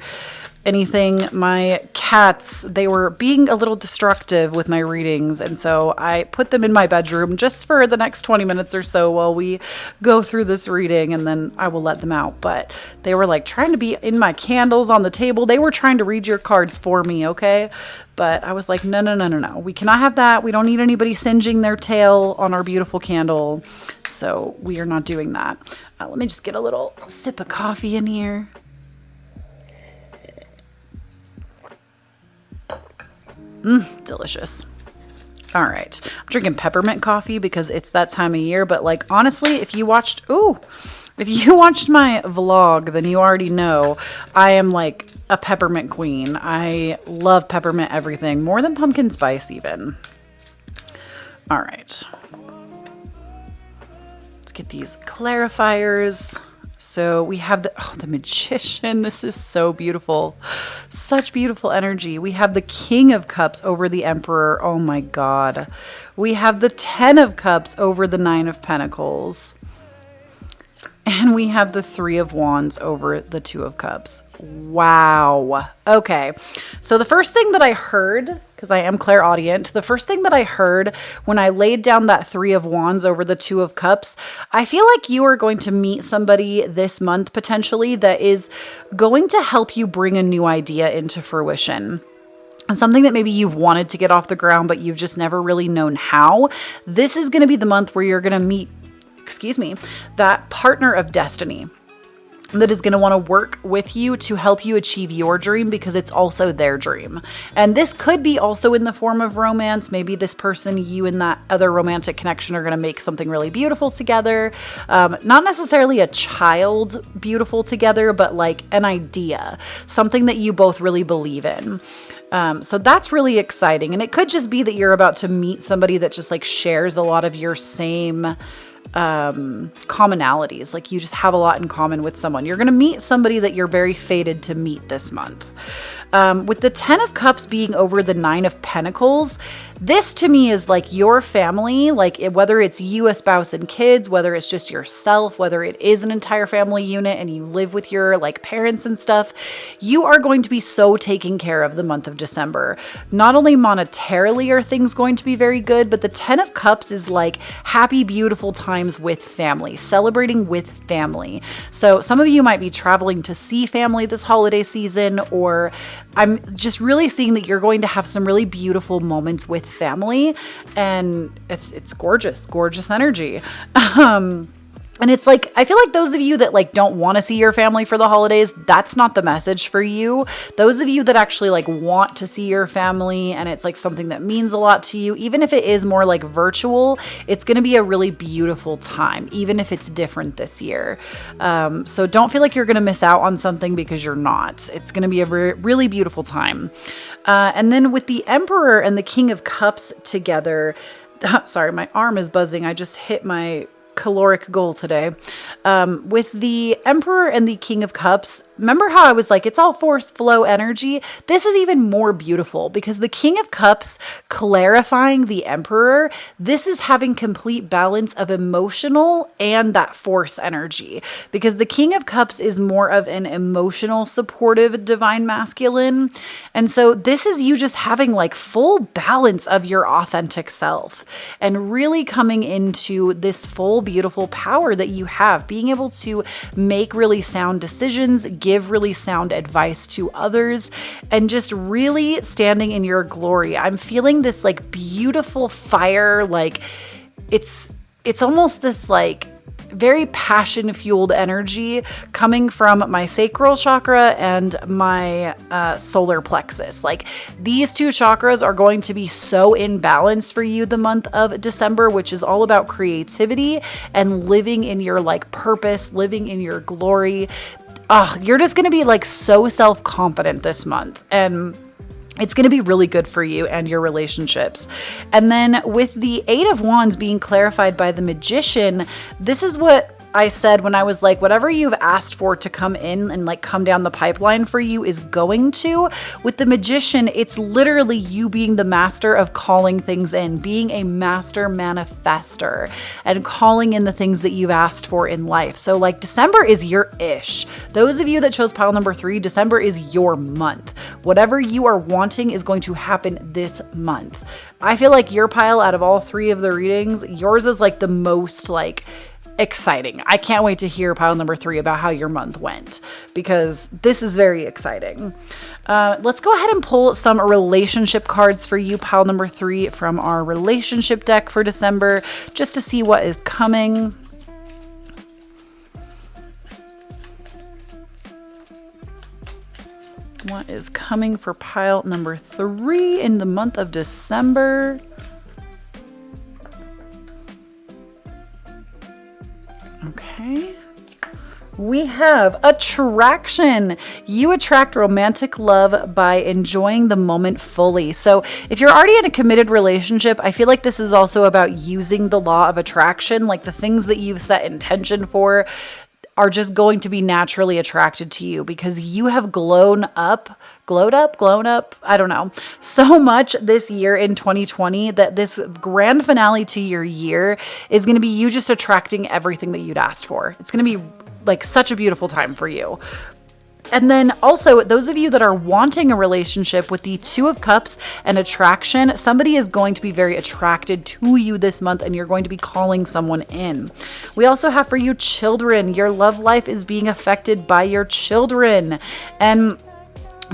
anything. My cats, they were being a little destructive with my readings, and so I put them in my bedroom just for the next 20 minutes or so while we go through this reading, and then I will let them out. But they were like trying to be in my candles on the table. They were trying to read your cards for me, okay? But I was like, no. We cannot have that. We don't need anybody singeing their tail on our beautiful candle. So we are not doing that. Let me just get a little sip of coffee in here. Delicious. All right. I'm drinking peppermint coffee because it's that time of year. But like, honestly, if you watched my vlog, then you already know I am like a peppermint queen. I love peppermint everything more than pumpkin spice even. All right. Let's get these clarifiers. So we have the Magician. This is so beautiful. Such beautiful energy. We have the King of Cups over the Emperor. Oh my God. We have the 10 of Cups over the 9 of Pentacles. And we have the 3 of Wands over the 2 of Cups. Wow. Okay. So the first thing that I heard, because I am clairaudient, the first thing that I heard when I laid down that 3 of Wands over the 2 of Cups, I feel like you are going to meet somebody this month potentially that is going to help you bring a new idea into fruition. And something that maybe you've wanted to get off the ground, but you've just never really known how. This is going to be the month where you're going to meet that partner of destiny that is going to want to work with you to help you achieve your dream because it's also their dream. And this could be also in the form of romance. Maybe this person, you and that other romantic connection are going to make something really beautiful together. Not necessarily a child beautiful together, but like an idea, something that you both really believe in. So that's really exciting. And it could just be that you're about to meet somebody that just like shares a lot of your same commonalities. Like you just have a lot in common with someone. You're going to meet somebody that you're very fated to meet this month. With the 10 of Cups being over the 9 of Pentacles, this to me is like your family, like whether it's you, a spouse and kids, whether it's just yourself, whether it is an entire family unit and you live with your like parents and stuff, you are going to be so taken care of the month of December. Not only monetarily are things going to be very good, but the 10 of Cups is like happy, beautiful times with family, celebrating with family. So some of you might be traveling to see family this holiday season, or I'm just really seeing that you're going to have some really beautiful moments with family, and it's gorgeous energy. And it's like, I feel like those of you that like don't want to see your family for the holidays, that's not the message for you. Those of you that actually like want to see your family and it's like something that means a lot to you, even if it is more like virtual, it's going to be a really beautiful time, even if it's different this year. So don't feel like you're going to miss out on something because you're not. It's going to be a really beautiful time. And then with the Emperor and the King of Cups together, sorry, my arm is buzzing. I just hit my caloric goal today. With the Emperor and the King of Cups, remember how I was like, it's all force flow energy? This is even more beautiful because the King of Cups clarifying the Emperor, this is having complete balance of emotional and that force energy, because the King of Cups is more of an emotional, supportive, divine masculine. And so this is you just having like full balance of your authentic self and really coming into this full beautiful power that you have, being able to make really sound decisions, give really sound advice to others, and just really standing in your glory. I'm feeling this like beautiful fire, like it's almost this like very passion fueled energy coming from my sacral chakra and my solar plexus. Like these two chakras are going to be so in balance for you the month of December, which is all about creativity and living in your like purpose, living in your glory. You're just going to be like so self-confident this month, and it's going to be really good for you and your relationships. And then with the 8 of Wands being clarified by the Magician, this is what I said when I was like, whatever you've asked for to come in and like come down the pipeline for you is going to. With the Magician, it's literally you being the master of calling things in, being a master manifester and calling in the things that you've asked for in life. So like December is your ish. Those of you that chose pile number 3, December is your month. Whatever you are wanting is going to happen this month. I feel like your pile out of all 3 of the readings, yours is like the most like exciting. I can't wait to hear pile number 3 about how your month went, because this is very exciting. Let's go ahead and pull some relationship cards for you, pile number 3, from our relationship deck for December, just to see what is coming. What is coming for pile number 3 in the month of December? Okay. We have attraction. You attract romantic love by enjoying the moment fully. So if you're already in a committed relationship, I feel like this is also about using the law of attraction, like the things that you've set intention for are just going to be naturally attracted to you because you have glowed up, I don't know, so much this year in 2020 that this grand finale to your year is going to be you just attracting everything that you'd asked for. It's going to be like such a beautiful time for you. And then also, those of you that are wanting a relationship with the 2 of Cups and attraction, somebody is going to be very attracted to you this month and you're going to be calling someone in. We also have for you children. Your love life is being affected by your children. And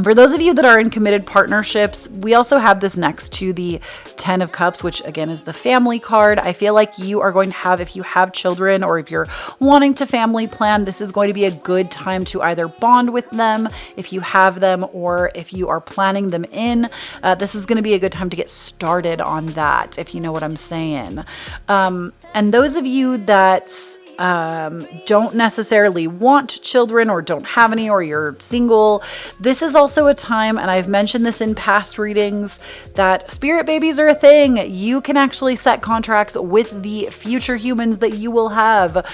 for those of you that are in committed partnerships, we also have this next to the 10 of Cups, which again is the family card. I feel like you are going to have, if you have children or if you're wanting to family plan, this is going to be a good time to either bond with them if you have them, or if you are planning them in, this is going to be a good time to get started on that, if you know what I'm saying. And those of you that don't necessarily want children or don't have any, or you're single, this is also a time, and I've mentioned this in past readings, that spirit babies are a thing. You can actually set contracts with the future humans that you will have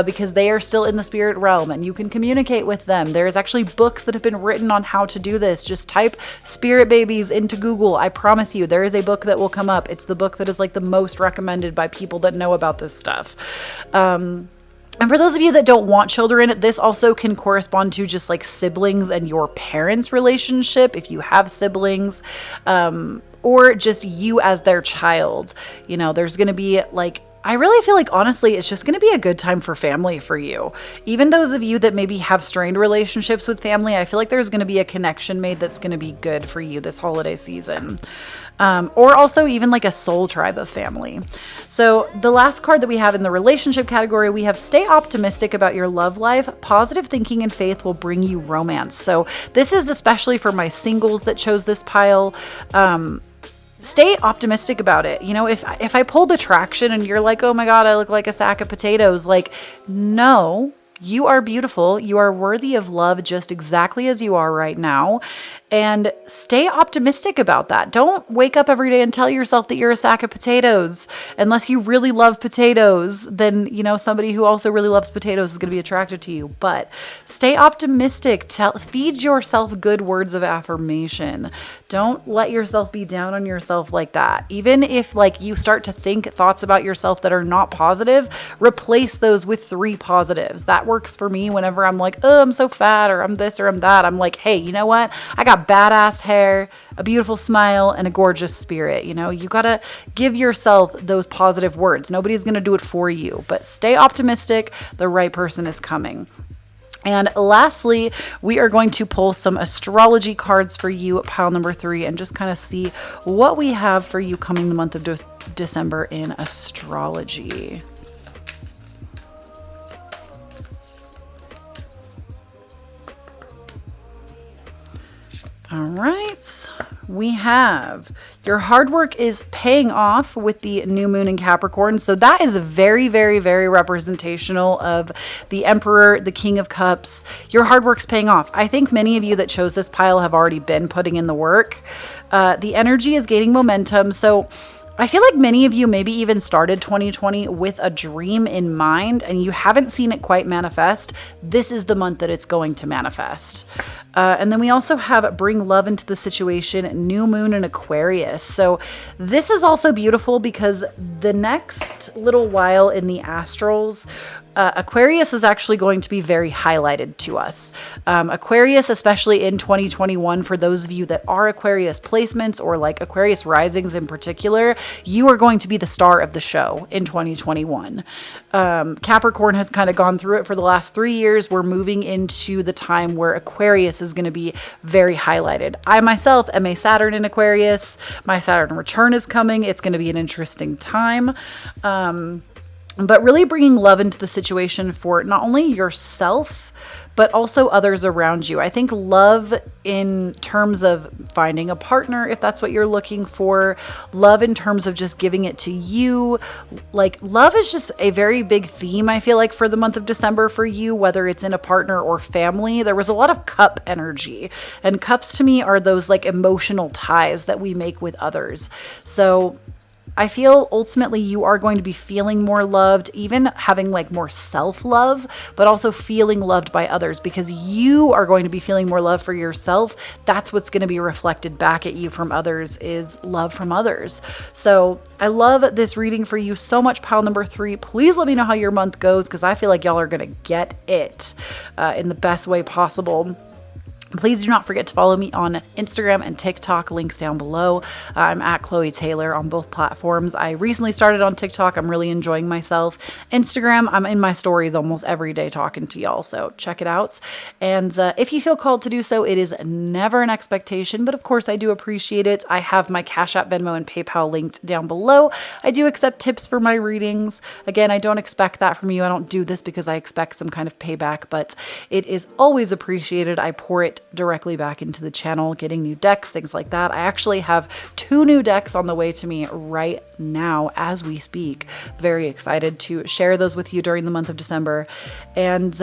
because they are still in the spirit realm, and you can communicate with them. There's actually books that have been written on how to do this. Just type spirit babies into Google. I promise you, there is a book that will come up. It's the book that is like the most recommended by people that know about this stuff. And for those of you that don't want children, this also can correspond to just like siblings and your parents' relationship, if you have siblings, or just you as their child. You know, there's going to be like, I really feel like, honestly, it's just going to be a good time for family for you. Even those of you that maybe have strained relationships with family, I feel like there's going to be a connection made that's going to be good for you this holiday season. Or also even like a soul tribe of family. So the last card that we have in the relationship category, we have stay optimistic about your love life. Positive thinking and faith will bring you romance. So this is especially for my singles that chose this pile. Stay optimistic about it. You know, if I pulled attraction and you're like, oh my God, I look like a sack of potatoes, like, no, you are beautiful. You are worthy of love just exactly as you are right now. And stay optimistic about that. Don't wake up every day and tell yourself that you're a sack of potatoes. Unless you really love potatoes, then, you know, somebody who also really loves potatoes is going to be attracted to you. But stay optimistic. Feed yourself good words of affirmation. Don't let yourself be down on yourself like that. Even if like you start to think thoughts about yourself that are not positive, replace those with 3 positives. That works for me whenever I'm like, oh, I'm so fat, or I'm this or I'm that. I'm like, hey, you know what? I got badass hair, a beautiful smile, and a gorgeous spirit. You know, you got to give yourself those positive words. Nobody's going to do it for you, but stay optimistic. The right person is coming. And lastly, we are going to pull some astrology cards for you, pile number 3, and just kind of see what we have for you coming the month of December in astrology. All right, we have your hard work is paying off with the new moon in Capricorn. So that is very, very, very representational of the Emperor, the King of Cups. Your hard work's paying off. I think many of you that chose this pile have already been putting in the work. The energy is gaining momentum. So I feel like many of you maybe even started 2020 with a dream in mind and you haven't seen it quite manifest. This is the month that it's going to manifest. And then we also have bring love into the situation, new moon in Aquarius. So this is also beautiful because the next little while in the astrals, Aquarius is actually going to be very highlighted to us. Aquarius, especially in 2021, for those of you that are Aquarius placements or like Aquarius risings in particular, you are going to be the star of the show in 2021. Capricorn has kind of gone through it for the last 3 years. We're moving into the time where Aquarius is going to be very highlighted. I myself am a Saturn in Aquarius. My Saturn return is coming. It's going to be an interesting time. But really bringing love into the situation for not only yourself, but also others around you. I think love in terms of finding a partner, if that's what you're looking for, love in terms of just giving it to you. Like love is just a very big theme, I feel like, for the month of December for you, whether it's in a partner or family. There was a lot of cup energy, and cups to me are those like emotional ties that we make with others. So I feel ultimately you are going to be feeling more loved, even having like more self-love, but also feeling loved by others because you are going to be feeling more love for yourself. That's what's going to be reflected back at you from others is love from others. So I love this reading for you so much, pile number 3. Please let me know how your month goes because I feel like y'all are going to get it in the best way possible. Please do not forget to follow me on Instagram and TikTok, links down below. I'm at Kloee Taylor on both platforms. I recently started on TikTok. I'm really enjoying myself. Instagram, I'm in my stories almost every day talking to y'all, so check it out. And if you feel called to do so, it is never an expectation, but of course I do appreciate it. I have my Cashapp, Venmo, and PayPal linked down below. I do accept tips for my readings. Again, I don't expect that from you. I don't do this because I expect some kind of payback, but it is always appreciated. I pour it directly back into the channel, getting new decks, things like that. I actually have 2 new decks on the way to me right now as we speak. Very excited to share those with you during the month of December, and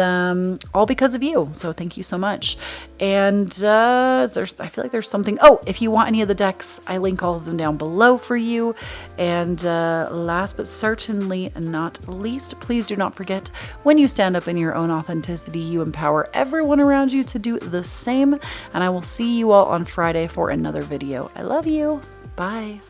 all because of you. So thank you so much. And I feel like there's something. Oh, if you want any of the decks, I link all of them down below for you. And last but certainly not least, please do not forget, when you stand up in your own authenticity, you empower everyone around you to do the same. And I will see you all on Friday for another video. I love you. Bye.